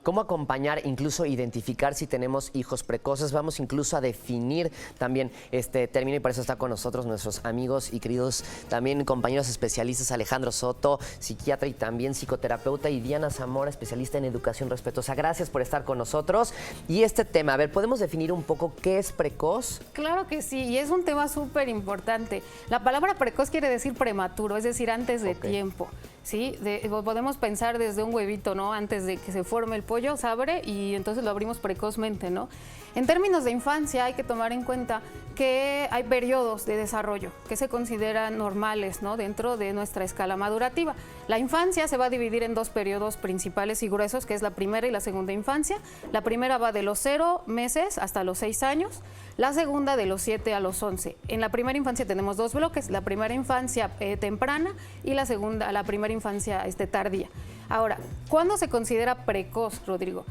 cómo acompañar, incluso identificar si tenemos hijos precoces. Vamos incluso a definir también este término y por eso está con nosotros nuestros amigos y queridos también compañeros especialistas, Alejandro Soto, psiquiatra y también psicoterapeuta, y Diana Zamora, especialista en educación respetuosa. Gracias por estar con nosotros. Y este tema, a ver, ¿podemos definir un poco qué es precoz? Claro que sí, y es un tema súper importante. La palabra precoz quiere decir prematuro, es decir, antes de tiempo. ¿Sí? Podemos pensar desde un huevito, ¿no? Antes de que se forme el pollo, se abre y entonces lo abrimos precozmente, ¿no? En términos de infancia hay que tomar en cuenta que hay periodos de desarrollo que se consideran normales, ¿no? Dentro de nuestra escala madurativa. La infancia se va a dividir en dos periodos principales y gruesos, que es la primera y la segunda infancia. La primera va de los 0 meses hasta los 6 años, la segunda de los 7 a los 11. En la primera infancia tenemos dos bloques, la primera infancia temprana y la primera infancia tardía. Ahora, ¿cuándo se considera precoz, Rodrigo?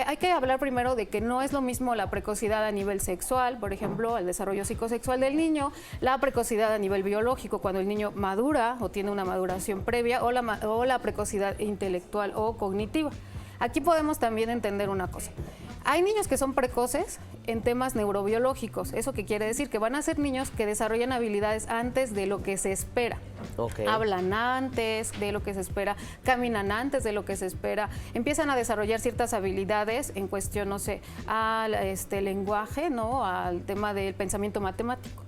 Hay que hablar primero de que no es lo mismo la precocidad a nivel sexual, por ejemplo, el desarrollo psicosexual del niño, la precocidad a nivel biológico, cuando el niño madura o tiene una maduración previa, o la precocidad intelectual o cognitiva. Aquí podemos también entender una cosa. Hay niños que son precoces en temas neurobiológicos. ¿Eso qué quiere decir? Que van a ser niños que desarrollan habilidades antes de lo que se espera. Hablan antes de lo que se espera, caminan antes de lo que se espera, empiezan a desarrollar ciertas habilidades en cuestión, no sé, al lenguaje, ¿no? Al tema del pensamiento matemático.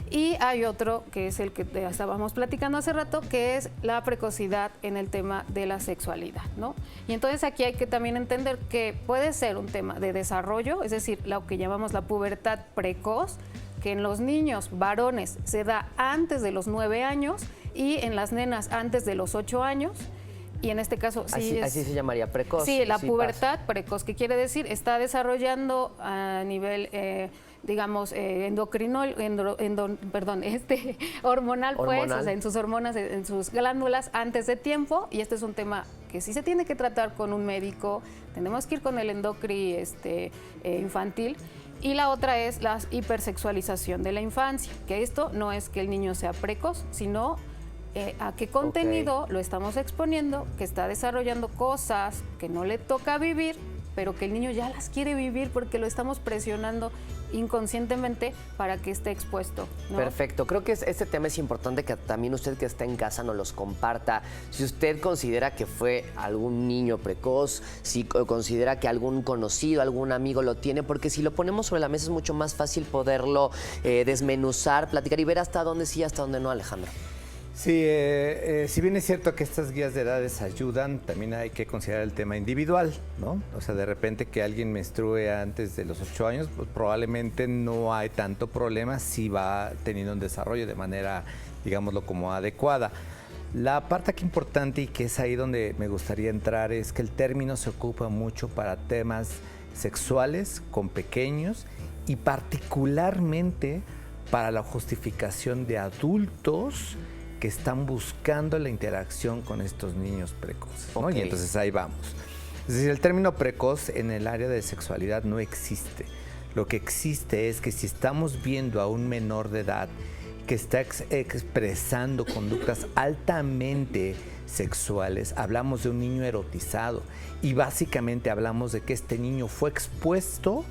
Y hay otro, que es el que estábamos platicando hace rato, que es la precocidad en el tema de la sexualidad, ¿no? Y entonces aquí hay que también entender que puede ser un tema de desarrollo, es decir, lo que llamamos la pubertad precoz, que en los niños varones se da antes de los 9 años y en las nenas antes de los 8 años. Y en este caso sí así se llamaría precoz. Sí, la pubertad precoz, que quiere decir está desarrollando a nivel digamos, hormonal, pues, o sea, en sus hormonas, en sus glándulas antes de tiempo, y este es un tema que sí se tiene que tratar con un médico, tenemos que ir con el endocri infantil. Y la otra es la hipersexualización de la infancia, que esto no es que el niño sea precoz, sino a qué contenido lo estamos exponiendo, que está desarrollando cosas que no le toca vivir, pero que el niño ya las quiere vivir porque lo estamos presionando inconscientemente para que esté expuesto, ¿no? Perfecto. Creo que este tema es importante que también usted que está en casa nos los comparta. Si usted considera que fue algún niño precoz, si considera que algún conocido, algún amigo lo tiene, porque si lo ponemos sobre la mesa es mucho más fácil poderlo desmenuzar, platicar y ver hasta dónde sí y hasta dónde no, Alejandro. Sí, si bien es cierto que estas guías de edades ayudan, también hay que considerar el tema individual, ¿no? O sea, de repente que alguien menstrue antes de los 8 años, pues probablemente no hay tanto problema si va teniendo un desarrollo de manera, digámoslo, como adecuada. La parte aquí importante, y que es ahí donde me gustaría entrar, es que el término se ocupa mucho para temas sexuales con pequeños y particularmente para la justificación de adultos que están buscando la interacción con estos niños precoces, ¿no? Y entonces ahí vamos. Es decir, el término precoz en el área de sexualidad no existe. Lo que existe es que si estamos viendo a un menor de edad que está expresando conductas altamente sexuales, hablamos de un niño erotizado y básicamente hablamos de que este niño fue expuesto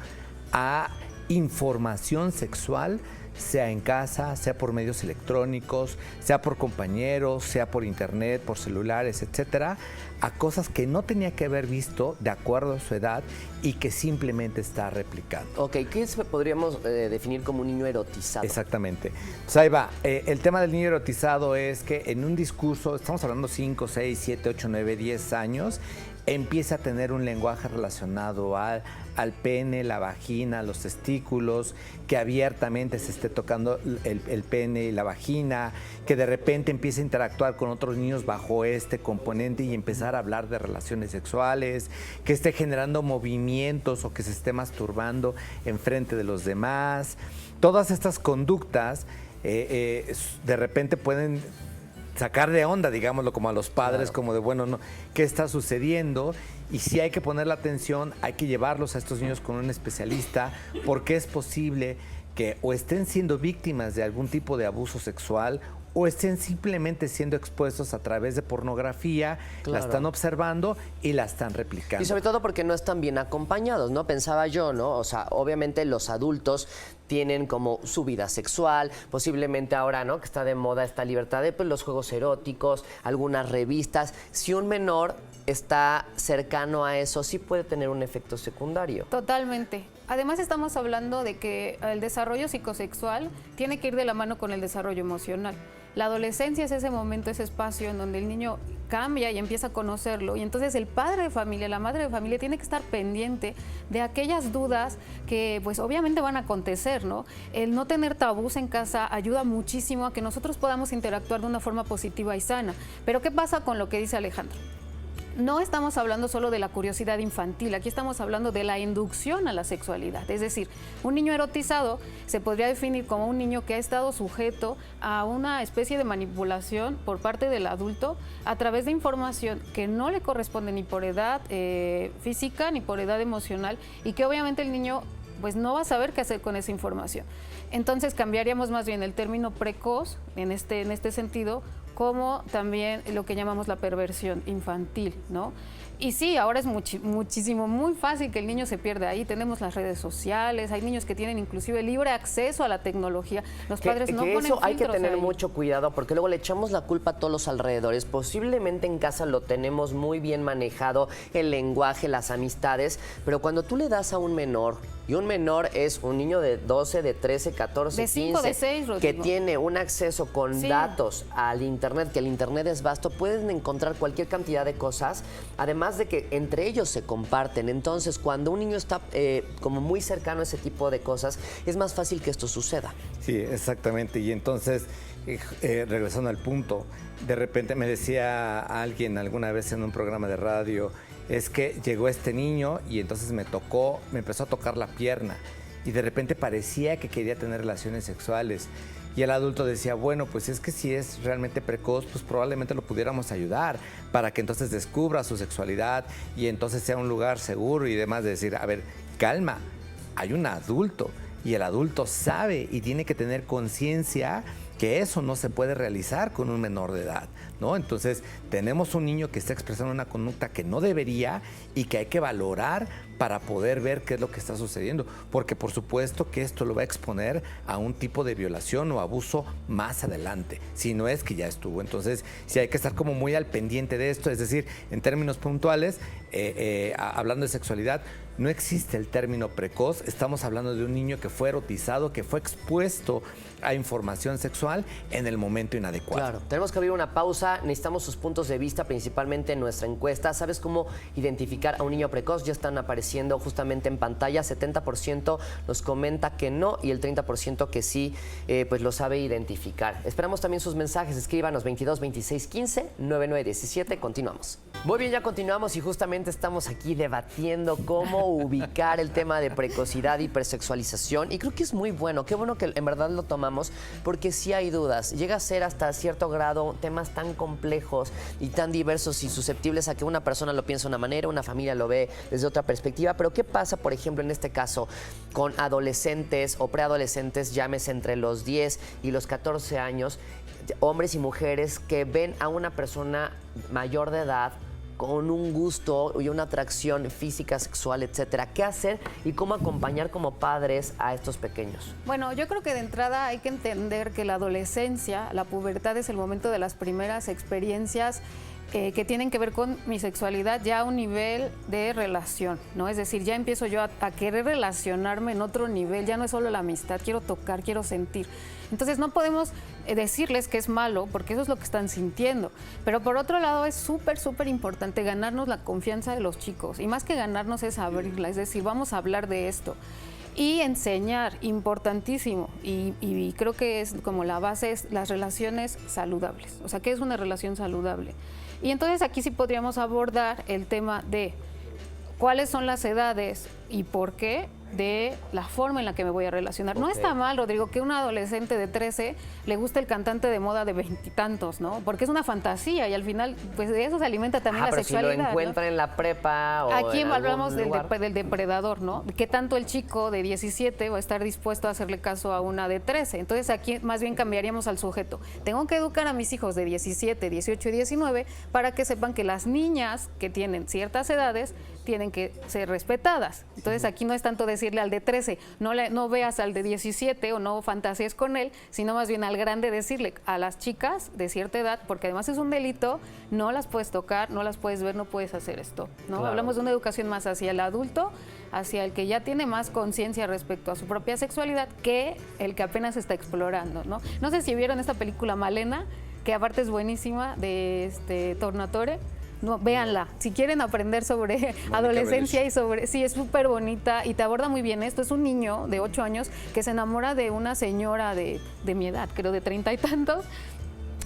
a información sexual, sea en casa, sea por medios electrónicos, sea por compañeros, sea por internet, por celulares, etcétera, a cosas que no tenía que haber visto de acuerdo a su edad y que simplemente está replicando. Ok, ¿qué podríamos definir como un niño erotizado? Exactamente. Pues ahí va. El tema del niño erotizado es que en un discurso, estamos hablando 5, 6, 7, 8, 9, 10 años, empieza a tener un lenguaje relacionado al pene, la vagina, los testículos, que abiertamente se esté tocando el pene y la vagina, que de repente empiece a interactuar con otros niños bajo este componente y empezar a hablar de relaciones sexuales, que esté generando movimientos o que se esté masturbando enfrente de los demás. Todas estas conductas de repente pueden sacar de onda, digámoslo, como a los padres, claro, como de, bueno, no, ¿qué está sucediendo? Y si hay que poner la atención, hay que llevarlos a estos niños con un especialista, porque es posible que o estén siendo víctimas de algún tipo de abuso sexual o estén simplemente siendo expuestos a través de pornografía, la Claro. están observando y la están replicando. Y sobre todo porque no están bien acompañados, ¿no? Pensaba yo, ¿no? O sea, obviamente los adultos tienen como su vida sexual, posiblemente ahora, ¿no? Que está de moda esta libertad de pues, los juegos eróticos, algunas revistas. Si un menor está cercano a eso, sí puede tener un efecto secundario. Totalmente. Además estamos hablando de que el desarrollo psicosexual tiene que ir de la mano con el desarrollo emocional. La adolescencia es ese momento, ese espacio en donde el niño cambia y empieza a conocerlo, y entonces el padre de familia, la madre de familia tiene que estar pendiente de aquellas dudas que pues obviamente van a acontecer, ¿no? El no tener tabús en casa ayuda muchísimo a que nosotros podamos interactuar de una forma positiva y sana. Pero ¿qué pasa con lo que dice Alejandro? No estamos hablando solo de la curiosidad infantil, aquí estamos hablando de la inducción a la sexualidad. Es decir, un niño erotizado se podría definir como un niño que ha estado sujeto a una especie de manipulación por parte del adulto a través de información que no le corresponde ni por edad física ni por edad emocional, y que obviamente el niño pues no va a saber qué hacer con esa información. Entonces cambiaríamos más bien el término precoz en este sentido, como también lo que llamamos la perversión infantil, ¿no? Y sí, ahora es muchísimo, muy fácil que el niño se pierda ahí. Tenemos las redes sociales, hay niños que tienen inclusive libre acceso a la tecnología. Los padres no ponen eso hay que filtros tener ahí. mucho cuidado, porque luego le echamos la culpa a todos los alrededores. Posiblemente en casa lo tenemos muy bien manejado, el lenguaje, las amistades, pero cuando tú le das a un menor, y un menor es un niño de 12, de 13, 14, De 5, 15, de 6, que Rodrigo. tiene un acceso con Sí. datos al internet, que el internet es vasto, pueden encontrar cualquier cantidad de cosas, además de que entre ellos se comparten. Entonces, cuando un niño está como muy cercano a ese tipo de cosas, es más fácil que esto suceda. Sí, exactamente. Y entonces, regresando al punto, de repente me decía alguien alguna vez en un programa de radio, es que llegó este niño y entonces me empezó a tocar la pierna y de repente parecía que quería tener relaciones sexuales. Y el adulto decía, bueno, pues es que si es realmente precoz, pues probablemente lo pudiéramos ayudar para que entonces descubra su sexualidad y entonces sea un lugar seguro y demás, de decir, a ver, calma, hay un adulto y el adulto sabe y tiene que tener conciencia que eso no se puede realizar con un menor de edad, ¿no? Entonces, tenemos un niño que está expresando una conducta que no debería y que hay que valorar para poder ver qué es lo que está sucediendo, porque por supuesto que esto lo va a exponer a un tipo de violación o abuso más adelante, si no es que ya estuvo. Entonces, sí hay que estar como muy al pendiente de esto, es decir, en términos puntuales, hablando de sexualidad, no existe el término precoz, estamos hablando de un niño que fue erotizado, que fue expuesto a información sexual en el momento inadecuado. Claro, tenemos que abrir una pausa, necesitamos sus puntos de vista, principalmente en nuestra encuesta. ¿Sabes cómo identificar a un niño precoz? Ya están apareciendo justamente en pantalla, 70% nos comenta que no y el 30% que sí, pues lo sabe identificar. Esperamos también sus mensajes, escríbanos 22 26 15 99 17, continuamos. Muy bien, ya continuamos y justamente estamos aquí debatiendo cómo ubicar el tema de precocidad, hipersexualización, y creo que es muy bueno, qué bueno que en verdad lo tomamos, porque sí hay dudas, llega a ser hasta cierto grado temas tan complejos y tan diversos y susceptibles a que una persona lo piensa de una manera, una familia lo ve desde otra perspectiva. Pero ¿qué pasa, por ejemplo, en este caso con adolescentes o preadolescentes, llámese entre los 10 y los 14 años, hombres y mujeres que ven a una persona mayor de edad con un gusto y una atracción física, sexual, etcétera? ¿Qué hacer y cómo acompañar como padres a estos pequeños? Bueno, yo creo que de entrada hay que entender que la adolescencia, la pubertad es el momento de las primeras experiencias que tienen que ver con mi sexualidad ya a un nivel de relación, ¿no? Es decir, ya empiezo yo a querer relacionarme en otro nivel, ya no es solo la amistad, quiero tocar, quiero sentir. Entonces no podemos decirles que es malo, porque eso es lo que están sintiendo. Pero por otro lado es súper importante ganarnos la confianza de los chicos, y más que ganarnos es abrirla, es decir, vamos a hablar de esto. Y enseñar, importantísimo, y creo que es como la base, es las relaciones saludables. O sea, ¿qué es una relación saludable? Y entonces aquí sí podríamos abordar el tema de cuáles son las edades y por qué de la forma en la que me voy a relacionar. No está mal, Rodrigo, que un adolescente de 13 le guste el cantante de moda de veintitantos, ¿no? Porque es una fantasía y al final, pues de eso se alimenta también la pero sexualidad. si lo encuentran, ¿no?, en la prepa o aquí en hablamos algún lugar. del depredador, ¿no? Que tanto el chico de 17 va a estar dispuesto a hacerle caso a una de 13. Entonces aquí más bien cambiaríamos al sujeto. Tengo que educar a mis hijos de 17, 18 y 19 para que sepan que las niñas que tienen ciertas edades tienen que ser respetadas. Entonces aquí no es tanto decirle al de 13, no veas al de 17 o no fantasees con él, sino más bien al grande decirle a las chicas de cierta edad, porque además es un delito, no las puedes tocar, no las puedes ver, no puedes hacer esto, ¿no? Claro. Hablamos de una educación más hacia el adulto, hacia el que ya tiene más conciencia respecto a su propia sexualidad que el que apenas está explorando, ¿no? No sé si vieron esta película Malena, que aparte es buenísima, de Tornatore. No, véanla. Si quieren aprender sobre adolescencia y sobre... Sí, es súper bonita y te aborda muy bien esto. Es un niño de 8 años que se enamora de una señora de mi edad, creo de 30 y tantos.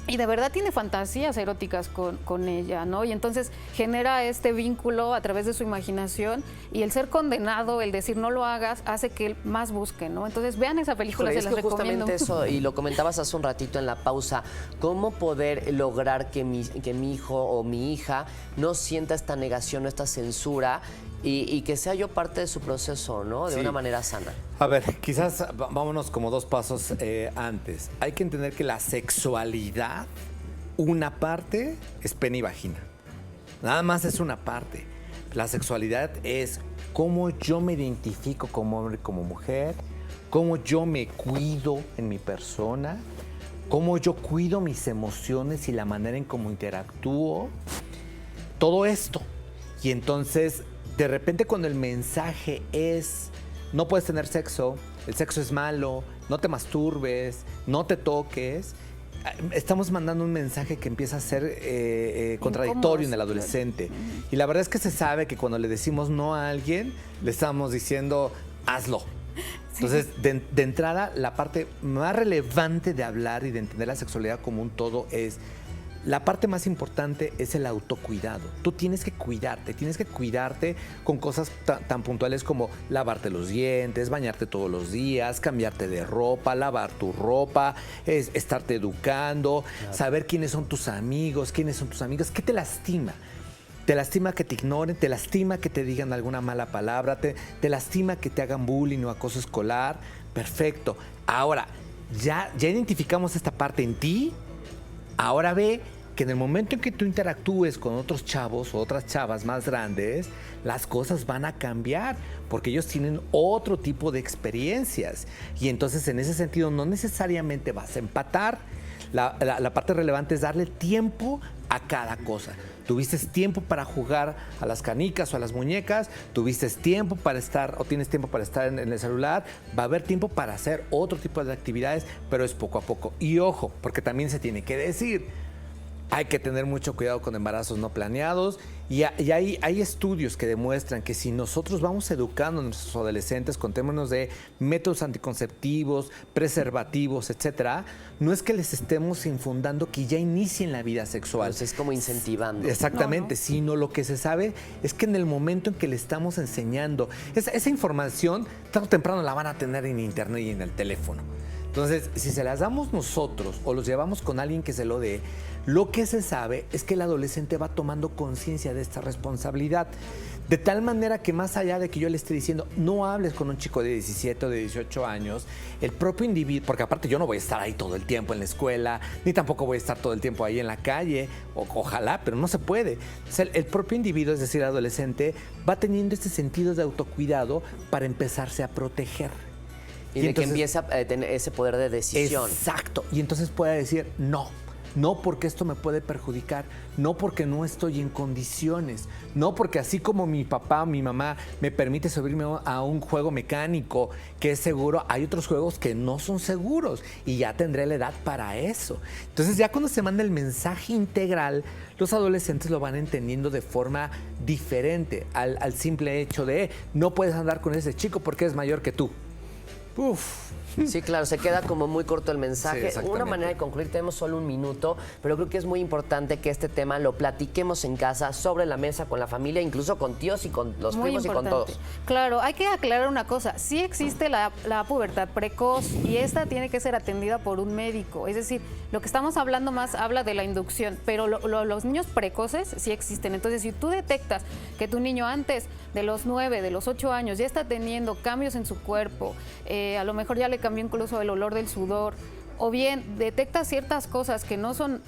Y de verdad tiene fantasías eróticas con ella, ¿no? Y entonces genera este vínculo a través de su imaginación y el ser condenado, el decir no lo hagas, hace que él más busque, ¿no? Entonces vean esa película, Híjole, se es las que recomiendo. justamente eso, y lo comentabas hace un ratito en la pausa, cómo poder lograr que mi hijo o mi hija no sienta esta negación, esta censura y que sea yo parte de su proceso, ¿no? De una manera sana. A ver, quizás vámonos como 2 pasos antes. Hay que entender que la sexualidad, una parte es pene y vagina. Nada más es una parte. La sexualidad es cómo yo me identifico como hombre y como mujer, cómo yo me cuido en mi persona, cómo yo cuido mis emociones y la manera en cómo interactúo. Todo esto. Y entonces, de repente cuando el mensaje es no puedes tener sexo, el sexo es malo, no te masturbes, no te toques, estamos mandando un mensaje que empieza a ser contradictorio en el adolescente. Y la verdad es que se sabe que cuando le decimos no a alguien, le estamos diciendo hazlo. Entonces, de entrada, la parte más relevante de hablar y de entender la sexualidad como un todo es... La parte más importante es el autocuidado. Tú tienes que cuidarte con cosas tan puntuales como lavarte los dientes, bañarte todos los días, cambiarte de ropa, lavar tu ropa, estarte educando, saber quiénes son tus amigos, quiénes son tus amigas. ¿Qué te lastima? Te lastima que te ignoren, te lastima que te digan alguna mala palabra, te lastima que te hagan bullying o acoso escolar. Perfecto. Ahora, ya identificamos esta parte en ti. Ahora ve que en el momento en que tú interactúes con otros chavos o otras chavas más grandes, las cosas van a cambiar porque ellos tienen otro tipo de experiencias. Y entonces en ese sentido no necesariamente vas a empatar. La parte relevante es darle tiempo a cada cosa. Tuviste tiempo para jugar a las canicas o a las muñecas, tuviste tiempo para estar o tienes tiempo para estar en el celular, va a haber tiempo para hacer otro tipo de actividades, pero es poco a poco. Y ojo, porque también se tiene que decir, hay que tener mucho cuidado con embarazos no planeados y hay estudios que demuestran que si nosotros vamos educando a nuestros adolescentes con términos de métodos anticonceptivos, preservativos, etcétera, no es que les estemos infundando que ya inicien la vida sexual. Pues es como incentivando. Exactamente, sino lo que se sabe es que en el momento en que le estamos enseñando, esa información tarde o temprano la van a tener en internet y en el teléfono. Entonces, si se las damos nosotros o los llevamos con alguien que se lo dé, lo que se sabe es que el adolescente va tomando conciencia de esta responsabilidad. De tal manera que más allá de que yo le esté diciendo, no hables con un chico de 17 o de 18 años, el propio individuo, porque aparte yo no voy a estar ahí todo el tiempo en la escuela, ni tampoco voy a estar todo el tiempo ahí en la calle, ojalá, pero no se puede. O sea, el propio individuo, es decir, el adolescente, va teniendo este sentido de autocuidado para empezarse a proteger. Y de entonces, que empieza a tener ese poder de decisión. Exacto. Y entonces puede decir, no porque esto me puede perjudicar, no porque no estoy en condiciones, no porque así como mi papá o mi mamá me permite subirme a un juego mecánico que es seguro, hay otros juegos que no son seguros y ya tendré la edad para eso. Entonces ya cuando se manda el mensaje integral, los adolescentes lo van entendiendo de forma diferente al simple hecho de no puedes andar con ese chico porque es mayor que tú. Sí, claro, se queda como muy corto el Sí, mensaje. exactamente. Una manera de concluir, tenemos solo un minuto, pero creo que es muy importante que este tema lo platiquemos en casa, sobre la mesa, con la familia, incluso con tíos y con los Muy primos y con importante. todos. Claro, hay que aclarar una cosa. Sí existe la pubertad precoz y esta tiene que ser atendida por un médico. Es decir, lo que estamos hablando más habla de la inducción, pero los niños precoces sí existen. Entonces, si tú detectas que tu niño antes de los 9, de los 8 años ya está teniendo cambios en su cuerpo, a lo mejor ya le cambió incluso el olor del sudor, o bien detectas ciertas cosas que no son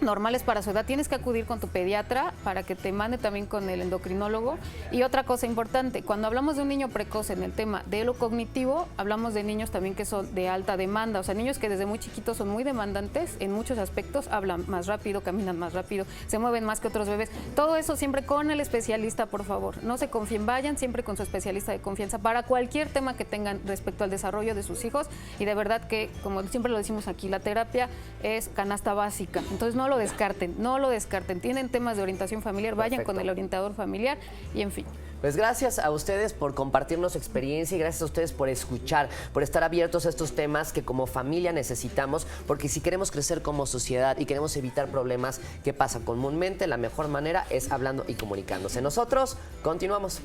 normales para su edad, tienes que acudir con tu pediatra para que te mande también con el endocrinólogo. Y otra cosa importante, cuando hablamos de un niño precoz en el tema de lo cognitivo, hablamos de niños también que son de alta demanda, o sea, niños que desde muy chiquitos son muy demandantes en muchos aspectos, hablan más rápido, caminan más rápido, se mueven más que otros bebés. Todo eso siempre con el especialista, por favor. No se confíen, vayan siempre con su especialista de confianza para cualquier tema que tengan respecto al desarrollo de sus hijos. Y de verdad que, como siempre lo decimos aquí, la terapia es canasta básica. Entonces no lo descarten, no lo descarten. Tienen temas de orientación familiar, vayan Perfecto. con el orientador familiar y en fin. Pues gracias a ustedes por compartirnos su experiencia y gracias a ustedes por escuchar, por estar abiertos a estos temas que como familia necesitamos, porque si queremos crecer como sociedad y queremos evitar problemas que pasan comúnmente, la mejor manera es hablando y comunicándose. Nosotros continuamos.